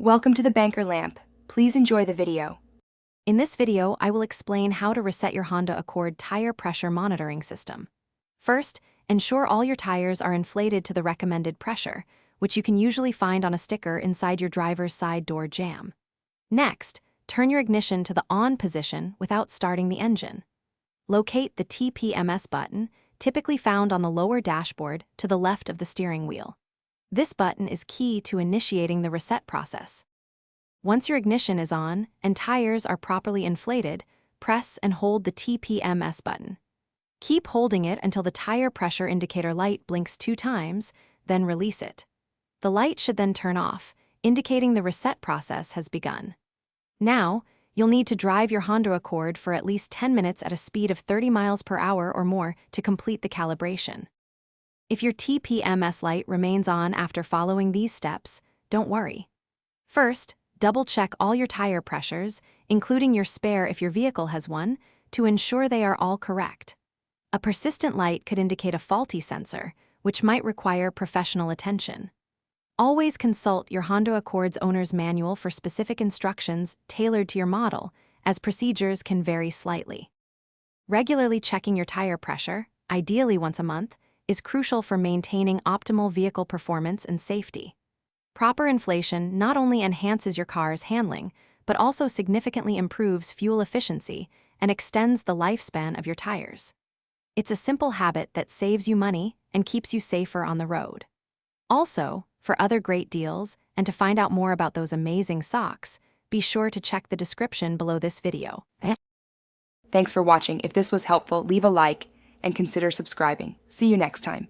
Welcome to the Banker Lamp. Please enjoy the video. In this video, I will explain how to reset your Honda Accord tire pressure monitoring system. First, ensure all your tires are inflated to the recommended pressure, which you can usually find on a sticker inside your driver's side door jamb. Next, turn your ignition to the on position without starting the engine. Locate the TPMS button, typically found on the lower dashboard to the left of the steering wheel. This button is key to initiating the reset process. Once your ignition is on and tires are properly inflated, press and hold the TPMS button. Keep holding it until the tire pressure indicator light blinks 2 times, then release it. The light should then turn off, indicating the reset process has begun. Now, you'll need to drive your Honda Accord for at least 10 minutes at a speed of 30 miles per hour or more to complete the calibration. If your TPMS light remains on after following these steps, don't worry. First, double-check all your tire pressures, including your spare if your vehicle has one, to ensure they are all correct. A persistent light could indicate a faulty sensor, which might require professional attention. Always consult your Honda Accord's owner's manual for specific instructions tailored to your model, as procedures can vary slightly. Regularly checking your tire pressure, ideally once a month, is crucial for maintaining optimal vehicle performance and safety. Proper inflation not only enhances your car's handling, but also significantly improves fuel efficiency and extends the lifespan of your tires. It's a simple habit that saves you money and keeps you safer on the road. Also, for other great deals and to find out more about those amazing socks, be sure to check the description below this video. Thanks for watching. If this was helpful, leave a like and consider subscribing. See you next time.